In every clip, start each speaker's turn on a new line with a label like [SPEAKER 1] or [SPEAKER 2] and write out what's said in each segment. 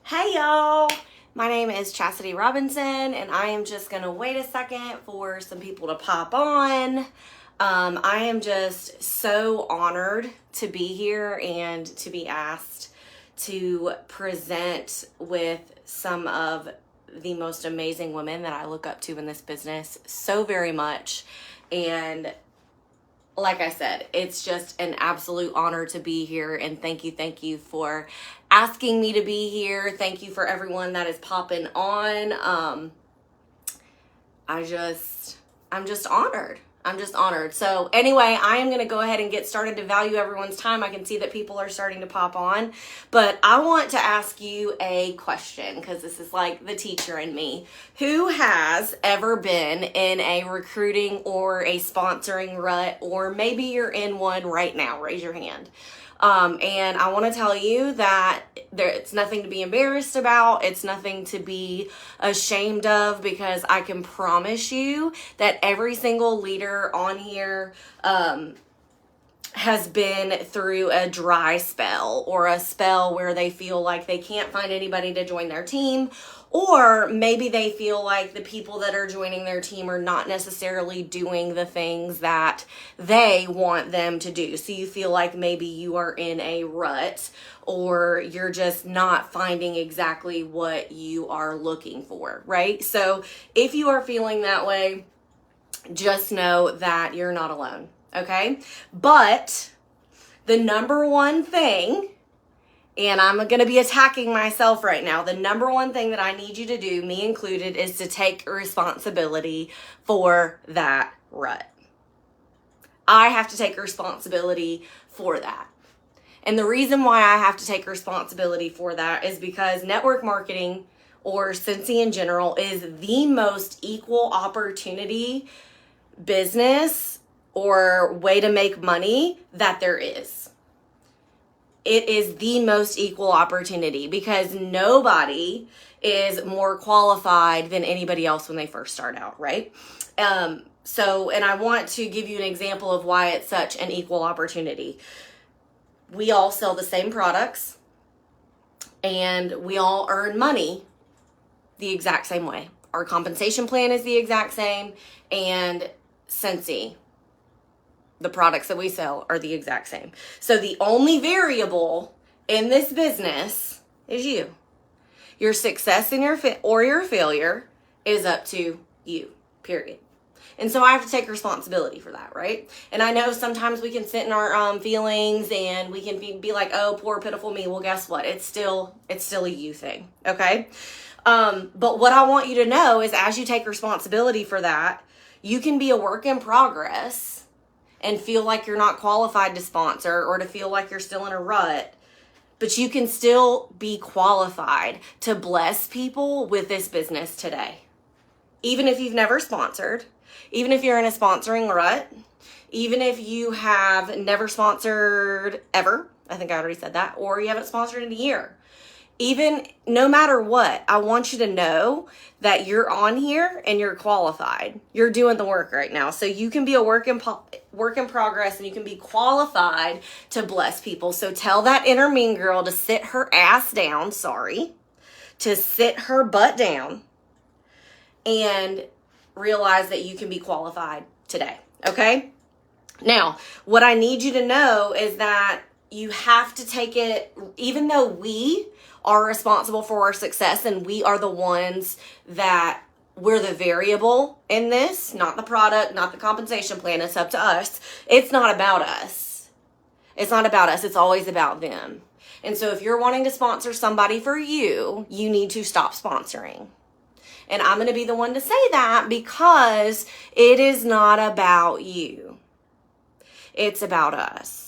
[SPEAKER 1] Hey y'all, my name is Chastity Robinson and I am just gonna wait a second for some people to pop on. I am just so honored to be here and to be asked to present with some of the most amazing women that I look up to in this business so very much. And like I said, it's just an absolute honor to be here, and thank you for asking me to be here. Thank you for everyone that is popping on. I'm just honored. I'm just honored. So anyway, I am going to go ahead and get started to value everyone's time. I can see that people are starting to pop on, but I want to ask you a question because this is like the teacher in me. Who has ever been in a recruiting or a sponsoring rut, or maybe you're in one right now? Raise your hand. And I want to tell you that it's nothing to be embarrassed about. It's nothing to be ashamed of, because I can promise you that every single leader on here has been through a dry spell, or a spell where they feel like they can't find anybody to join their team, or maybe they feel like the people that are joining their team are not necessarily doing the things that they want them to do. So you feel like maybe you are in a rut, or you're just not finding exactly what you are looking for, right? So if you are feeling that way, just know that you're not alone, okay? But the number one thing, and I'm going to be attacking myself right now, the number one thing that I need you to do, me included, is to take responsibility for that rut. I have to take responsibility for that. And the reason why I have to take responsibility for that is because network marketing, or Scentsy in general, is the most equal opportunity business or way to make money that there is. It is the most equal opportunity because nobody is more qualified than anybody else when they first start out, right? And I want to give you an example of why it's such an equal opportunity. We all sell the same products, and we all earn money the exact same way. Our compensation plan is the exact same, and Scentsy, the products that we sell, are the exact same. So the only variable in this business is you. Your success and your failure is up to you, period. And so I have to take responsibility for that, right? And I know sometimes we can sit in our feelings, and we can be like, oh, poor pitiful me. Well, guess what? It's still a you thing, okay? But what I want you to know is, as you take responsibility for that, you can be a work in progress and feel like you're not qualified to sponsor, or to feel like you're still in a rut, but you can still be qualified to bless people with this business today. Even if you've never sponsored, even if you're in a sponsoring rut, even if you have never sponsored ever, I think I already said that, or you haven't sponsored in a year. Even no matter what, I want you to know that you're on here and you're qualified. You're doing the work right now. So you can be a work in progress, and you can be qualified to bless people. So tell that inner mean girl to sit her ass down, to sit her butt down, and realize that you can be qualified today, okay? Now, what I need you to know is that you have to take it, even though we are responsible for our success, and we are the ones that we're the variable in this, not the product, not the compensation plan. It's up to us. It's not about us. It's not about us. It's always about them. And so if you're wanting to sponsor somebody for you, you need to stop sponsoring. And I'm going to be the one to say that, because it is not about you. It's about us.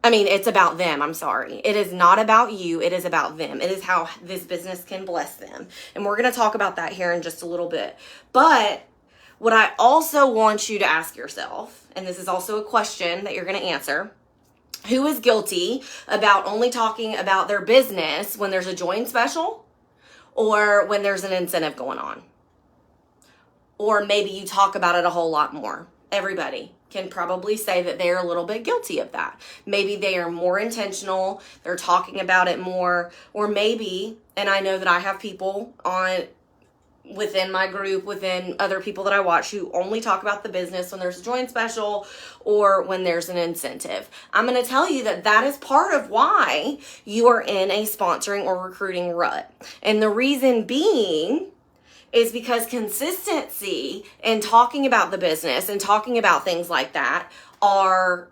[SPEAKER 1] It's about them. I'm sorry. It is not about you. It is about them. It is how this business can bless them. And we're going to talk about that here in just a little bit. But what I also want you to ask yourself, and this is also a question that you're going to answer, who is guilty about only talking about their business when there's a join special, or when there's an incentive going on? Or maybe you talk about it a whole lot more. everybody can probably say that they're a little bit guilty of that. Maybe they are more intentional, they're talking about it more, or maybe, and I know that I have people within my group, within other people that I watch, who only talk about the business when there's a join special or when there's an incentive. I'm going to tell you that that is part of why you are in a sponsoring or recruiting rut. And the reason being is because consistency and talking about the business and talking about things like that are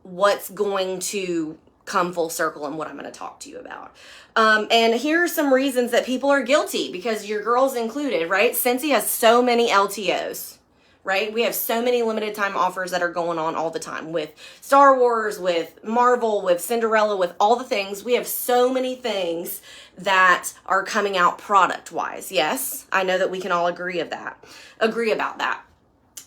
[SPEAKER 1] what's going to come full circle and what I'm going to talk to you about. And here are some reasons that people are guilty, because your girl's included, right? Scentsy has so many LTOs, right? We have so many limited time offers that are going on all the time with Star Wars, with Marvel, with Cinderella, with all the things. We have so many things that are coming out product wise. Yes, I know that we can all agree about that.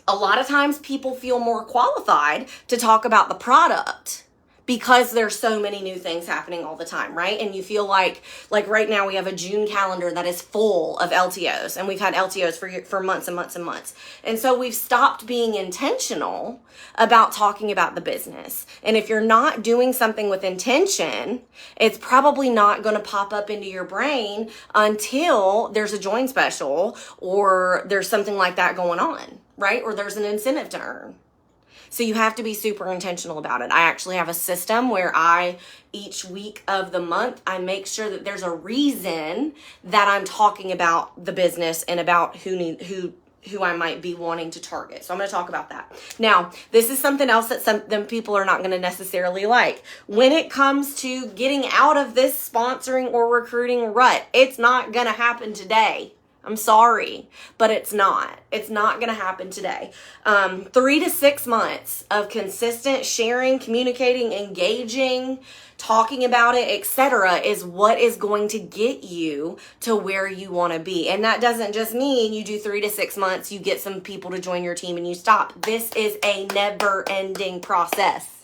[SPEAKER 1] A lot of times people feel more qualified to talk about the product because there's so many new things happening all the time, right? And you feel like right now we have a June calendar that is full of LTOs, and we've had LTOs for months and months and months. And so we've stopped being intentional about talking about the business. And if you're not doing something with intention, it's probably not going to pop up into your brain until there's a join special or there's something like that going on, right? Or there's an incentive to earn. So you have to be super intentional about it. I actually have a system where each week of the month, I make sure that there's a reason that I'm talking about the business and about who I might be wanting to target. So I'm going to talk about that. Now, this is something else that some people are not going to necessarily like. When it comes to getting out of this sponsoring or recruiting rut, it's not going to happen today. I'm sorry, but it's not. It's not going to happen today. 3 to 6 months of consistent sharing, communicating, engaging, talking about it, etc., is what is going to get you to where you want to be. And that doesn't just mean you do 3 to 6 months, you get some people to join your team and you stop. This is a never-ending process.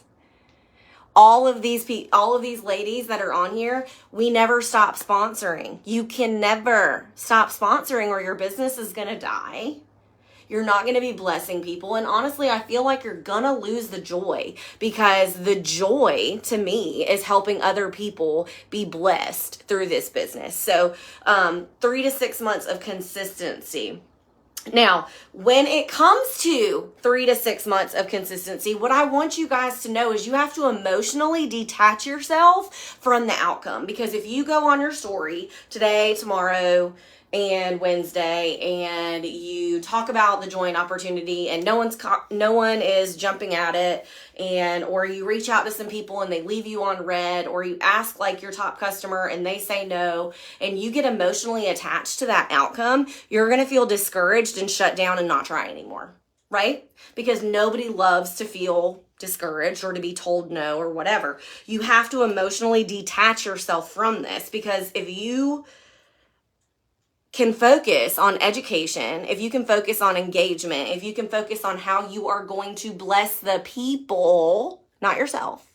[SPEAKER 1] All of these ladies that are on here, we never stop sponsoring. You can never stop sponsoring or your business is going to die. You're not going to be blessing people. And honestly, I feel like you're going to lose the joy, because the joy to me is helping other people be blessed through this business. So 3 to 6 months of consistency. Now, when it comes to 3 to 6 months of consistency, what I want you guys to know is you have to emotionally detach yourself from the outcome. Because if you go on your story today, tomorrow, and Wednesday, and you talk about the joint opportunity and no one is jumping at it, or you reach out to some people and they leave you on red, or you ask like your top customer and they say no, and you get emotionally attached to that outcome, you're going to feel discouraged and shut down and not try anymore, right? Because nobody loves to feel discouraged or to be told no or whatever. You have to emotionally detach yourself from this, because if you can focus on education, if you can focus on engagement, if you can focus on how you are going to bless the people, not yourself,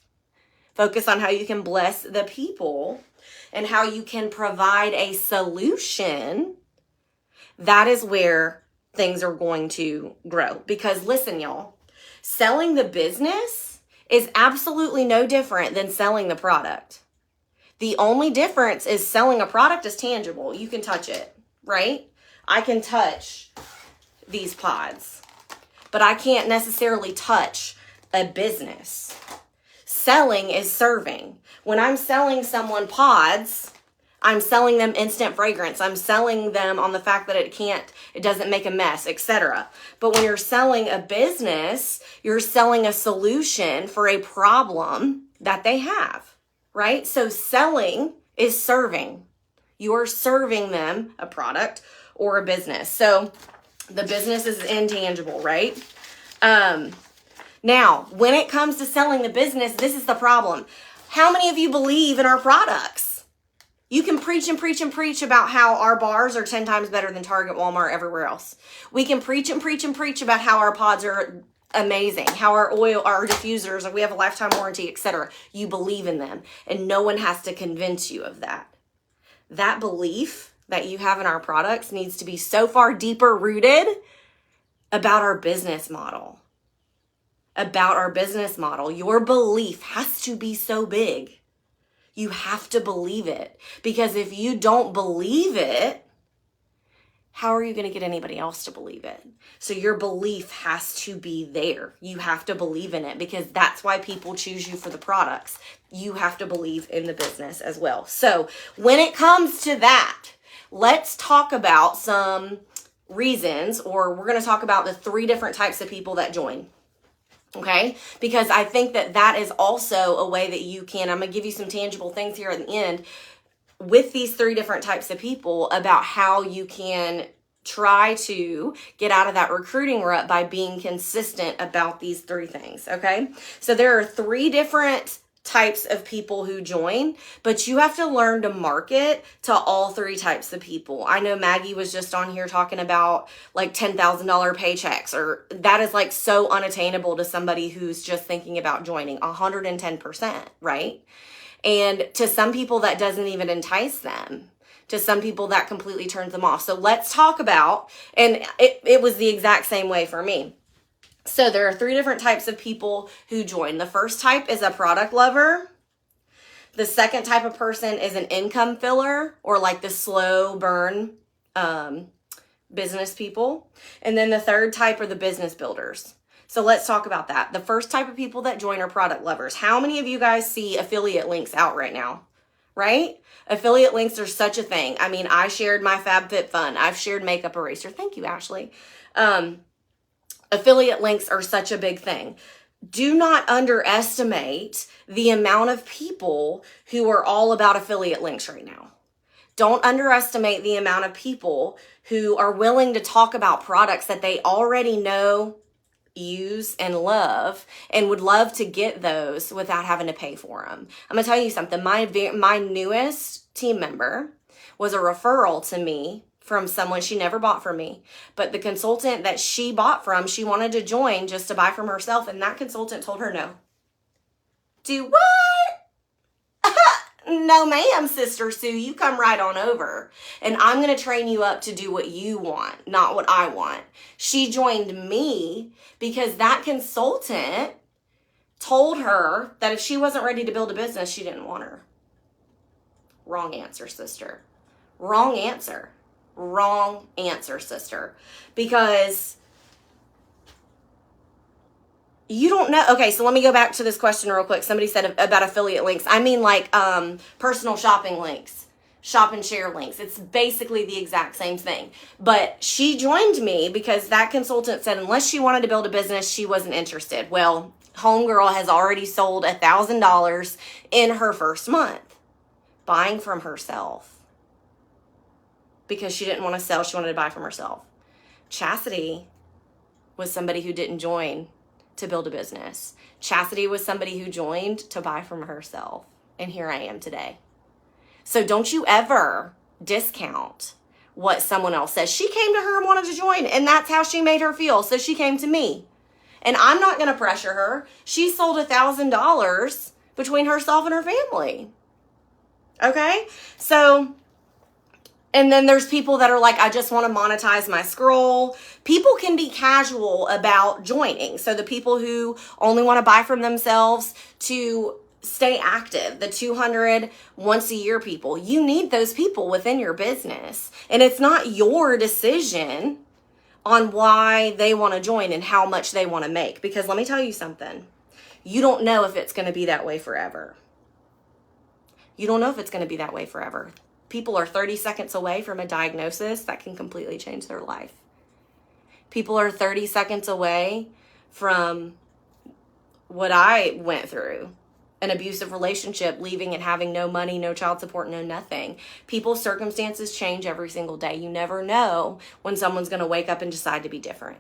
[SPEAKER 1] focus on how you can bless the people and how you can provide a solution, that is where things are going to grow. Because listen, y'all, selling the business is absolutely no different than selling the product. The only difference is selling a product is tangible. You can touch it. Right? I can touch these pods, but I can't necessarily touch a business. Selling is serving. When I'm selling someone pods, I'm selling them instant fragrance. I'm selling them on the fact that it doesn't make a mess, etc. But when you're selling a business, you're selling a solution for a problem that they have, right? So selling is serving. You're serving them a product or a business. So the business is intangible, right? Now, when it comes to selling the business, this is the problem. How many of you believe in our products? You can preach and preach and preach about how our bars are 10 times better than Target, Walmart, everywhere else. We can preach and preach and preach about how our pods are amazing, how our oil, our diffusers, we have a lifetime warranty, etc. You believe in them, and no one has to convince you of that. That belief that you have in our products needs to be so far deeper rooted about our business model. about our business model. Your belief has to be so big. You have to believe it, because if you don't believe it, how are you going to get anybody else to believe it? So your belief has to be there. You have to believe in it, because that's why people choose you for the products. You have to believe in the business as well. So when it comes to that, let's talk about some reasons, or we're going to talk about the 3 different types of people that join. Okay? Because I think that is also a way that you can, I'm going to give you some tangible things here at the end, with these 3 different types of people, about how you can try to get out of that recruiting rut by being consistent about these 3 things, okay? So there are 3 different types of people who join, but you have to learn to market to all 3 types of people. I know Maggie was just on here talking about like $10,000 paychecks, or that is like so unattainable to somebody who's just thinking about joining. 110%, right? And to some people, that doesn't even entice them. To some people, that completely turns them off. So let's talk about, and it was the exact same way for me. So there are 3 different types of people who join. The first type is a product lover. The second type of person is an income filler, or like the slow burn business people. And then the third type are the business builders. So let's talk about that. The first type of people that join are product lovers. How many of you guys see affiliate links out right now? Right? Affiliate links are such a thing. I mean, I shared my FabFitFun. I've shared Makeup Eraser. Thank you, Ashley. Affiliate links are such a big thing. Do not underestimate the amount of people who are all about affiliate links right now. Don't underestimate the amount of people who are willing to talk about products that they already know, use, and love, and would love to get those without having to pay for them. I'm going to tell you something. My newest team member was a referral to me from someone. She never bought from me, but the consultant that she bought from, she wanted to join just to buy from herself, and that consultant told her no. Do what? No, ma'am, Sister Sue, you come right on over, and I'm going to train you up to do what you want, not what I want. She joined me because that consultant told her that if she wasn't ready to build a business, she didn't want her. Wrong answer, sister. Wrong answer. Wrong answer, sister. Because you don't know. Okay, so let me go back to this question real quick. Somebody said about affiliate links. I mean like personal shopping links, shop and share links. It's basically the exact same thing. But she joined me because that consultant said unless she wanted to build a business, she wasn't interested. Well, homegirl has already sold $1,000 in her first month buying from herself. Because she didn't want to sell, she wanted to buy from herself. Chastity was somebody who didn't join to build a business. Chastity was somebody who joined to buy from herself. And here I am today. So don't you ever discount what someone else says. She came to her and wanted to join, and that's how she made her feel. So she came to me. And I'm not going to pressure her. She sold $1,000 between herself and her family. Okay? So, and then there's people that are like, I just want to monetize my scroll. People can be casual about joining. So the people who only want to buy from themselves to stay active, the 200 once a year people, you need those people within your business. And it's not your decision on why they want to join and how much they want to make. Because let me tell you something. You don't know if it's going to be that way forever. You don't know if it's going to be that way forever. People are 30 seconds away from a diagnosis that can completely change their life. People are 30 seconds away from what I went through, an abusive relationship, leaving and having no money, no child support, no nothing. People's circumstances change every single day. You never know when someone's going to wake up and decide to be different.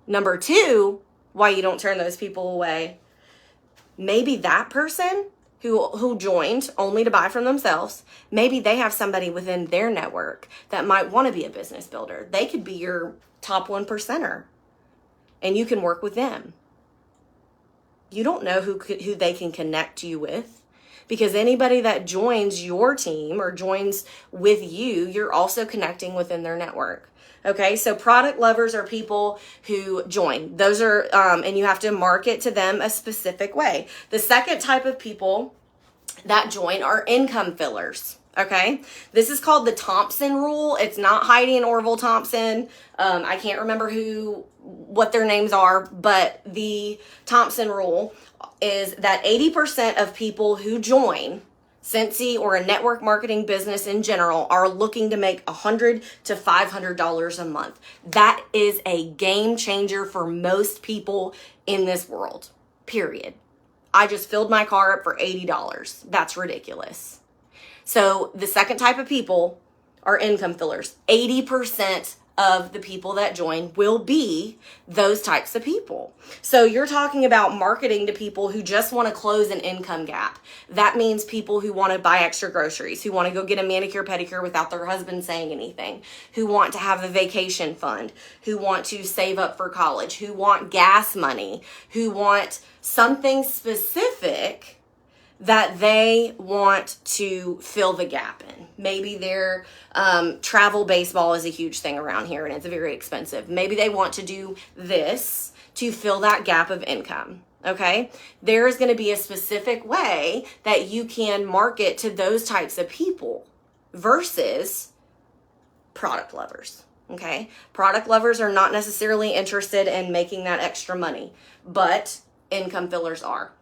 [SPEAKER 1] Number 2, why you don't turn those people away. Maybe that person who joined only to buy from themselves, maybe they have somebody within their network that might want to be a business builder. They could be your top 1%er, and you can work with them. You don't know who they can connect you with. because anybody that joins your team or joins with you, you're also connecting within their network. Okay, so product lovers are people who join. Those are, and you have to market to them a specific way. The second type of people that join are income fillers. Okay, this is called the Thompson Rule. It's not Heidi and Orville Thompson. I can't remember what their names are, but the Thompson Rule is that 80% of people who join Scentsy or a network marketing business in general are looking to make $100 to $500 a month. That is a game changer for most people in this world, period. I just filled my car up for $80. That's ridiculous. So the second type of people are income fillers. 80% of the people that join will be those types of people. So you're talking about marketing to people who just want to close an income gap. That means people who want to buy extra groceries, who want to go get a manicure, pedicure without their husband saying anything, who want to have a vacation fund, who want to save up for college, who want gas money, who want something specific that they want to fill the gap in. Maybe their travel baseball is a huge thing around here and it's very expensive. Maybe they want to do this to fill that gap of income. Okay, there is going to be a specific way that you can market to those types of people versus product lovers. Okay, product lovers are not necessarily interested in making that extra money, but income fillers are.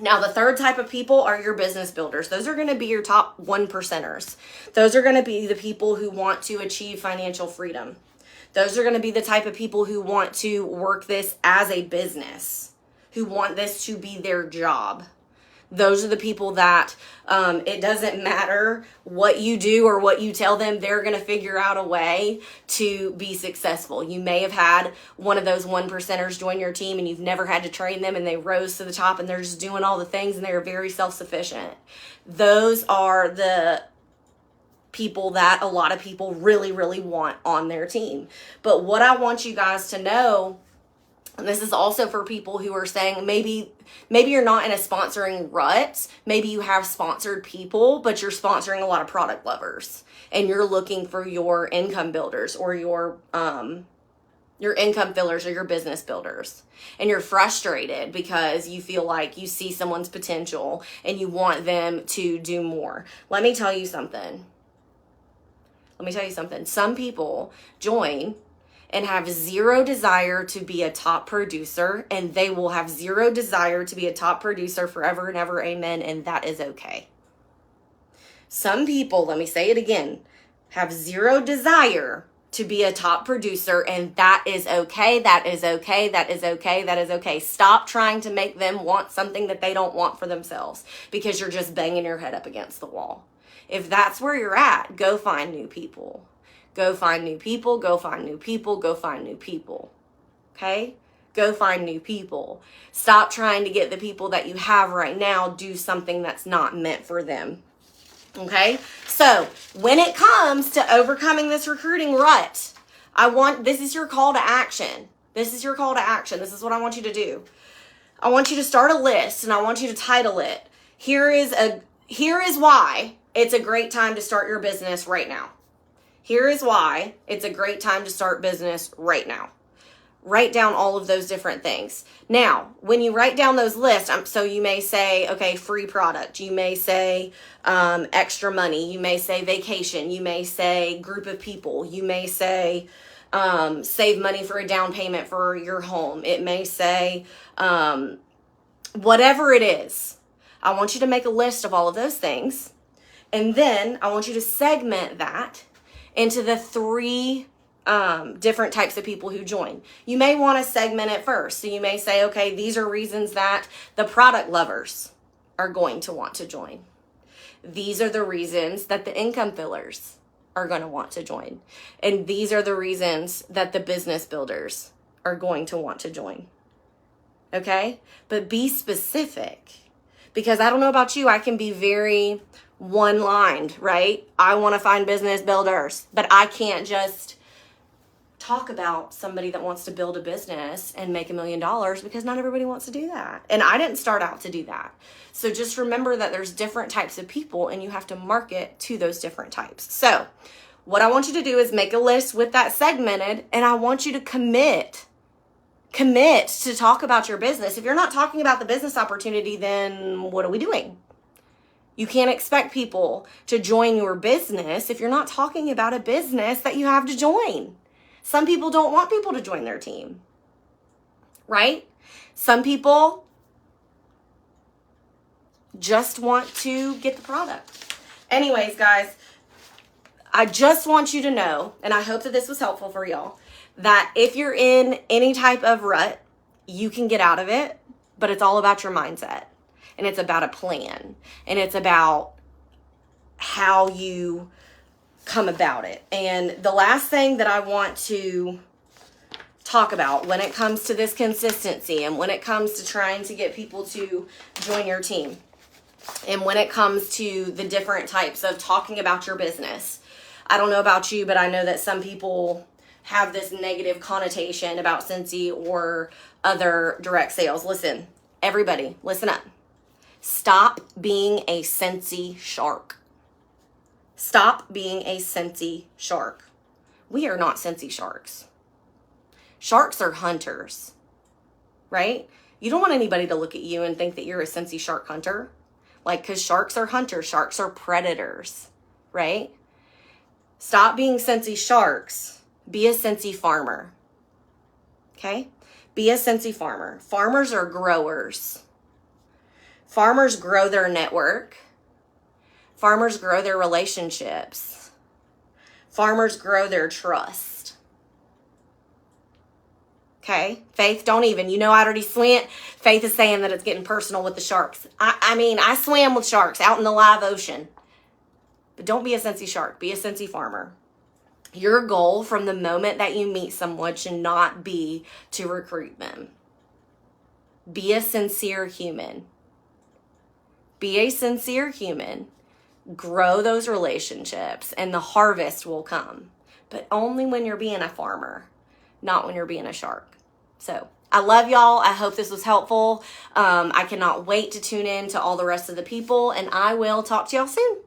[SPEAKER 1] Now, the third type of people are your business builders. Those are going to be your top 1%ers. Those are going to be the people who want to achieve financial freedom. Those are going to be the type of people who want to work this as a business, who want this to be their job. Those are the people that it doesn't matter what you do or what you tell them, they're going to figure out a way to be successful. You may have had one of those 1%ers join your team and you've never had to train them and they rose to the top and they're just doing all the things and they're very self-sufficient. Those are the people that a lot of people really, really want on their team. But what I want you guys to know, and this is also for people who are saying maybe you're not in a sponsoring rut. Maybe you have sponsored people, but you're sponsoring a lot of product lovers and you're looking for your income builders or your income fillers or your business builders. And you're frustrated because you feel like you see someone's potential and you want them to do more. Let me tell you something. Some people join and have zero desire to be a top producer, and they will have zero desire to be a top producer forever and ever, amen, and that is okay. Some people, let me say it again, have zero desire to be a top producer, and that is okay, that is okay, that is okay, that is okay. Stop trying to make them want something that they don't want for themselves because you're just banging your head up against the wall. If that's where you're at, go find new people. Go find new people, go find new people, go find new people. Okay? Go find new people. Stop trying to get the people that you have right now do something that's not meant for them. Okay? So, when it comes to overcoming this recruiting rut, this is your call to action. This is your call to action. This is what I want you to do. I want you to start a list and I want you to title it. Here is why it's a great time to start your business right now. Here is why it's a great time to start business right now. Write down all of those different things. Now, when you write down those lists, so you may say, okay, free product. You may say extra money. You may say vacation. You may say group of people. You may say save money for a down payment for your home. It may say whatever it is. I want you to make a list of all of those things. And then I want you to segment that into the three different types of people who join. You may want to segment it first. So you may say, okay, these are reasons that the product lovers are going to want to join. These are the reasons that the income fillers are going to want to join. And these are the reasons that the business builders are going to want to join. Okay? But be specific. Because I don't know about you, I can be very one-lined, right? I want to find business builders, but I can't just talk about somebody that wants to build a business and make $1 million, because not everybody wants to do that. And I didn't start out to do that. So just remember that there's different types of people and you have to market to those different types. So what I want you to do is make a list with that segmented, and I want you to commit to talk about your business. If you're not talking about the business opportunity, then what are we doing? You can't expect people to join your business if you're not talking about a business that you have to join. Some people don't want people to join their team, right? Some people just want to get the product. Anyways, guys, I just want you to know, and I hope that this was helpful for y'all, that if you're in any type of rut, you can get out of it, but it's all about your mindset. And it's about a plan. And it's about how you come about it. And the last thing that I want to talk about when it comes to this consistency, and when it comes to trying to get people to join your team, and when it comes to the different types of talking about your business, I don't know about you, but I know that some people have this negative connotation about Scentsy or other direct sales. Listen, everybody, listen up. Stop being a Scentsy shark. Stop being a Scentsy shark. We are not Scentsy sharks. Sharks are hunters, right? You don't want anybody to look at you and think that you're a Scentsy shark hunter. Like, because sharks are hunters. Sharks are predators, right? Stop being Scentsy sharks. Be a Scentsy farmer. Okay? Be a Scentsy farmer. Farmers are growers. Farmers grow their network. Farmers grow their relationships. Farmers grow their trust. Okay? Faith, don't even. You know, I already swam. Faith is saying that it's getting personal with the sharks. I mean, I swam with sharks out in the live ocean. But don't be a Scentsy shark. Be a Scentsy farmer. Your goal from the moment that you meet someone should not be to recruit them. Be a sincere human. Be a sincere human. Grow those relationships, and the harvest will come. But only when you're being a farmer, not when you're being a shark. So I love y'all. I hope this was helpful. I cannot wait to tune in to all the rest of the people, and I will talk to y'all soon.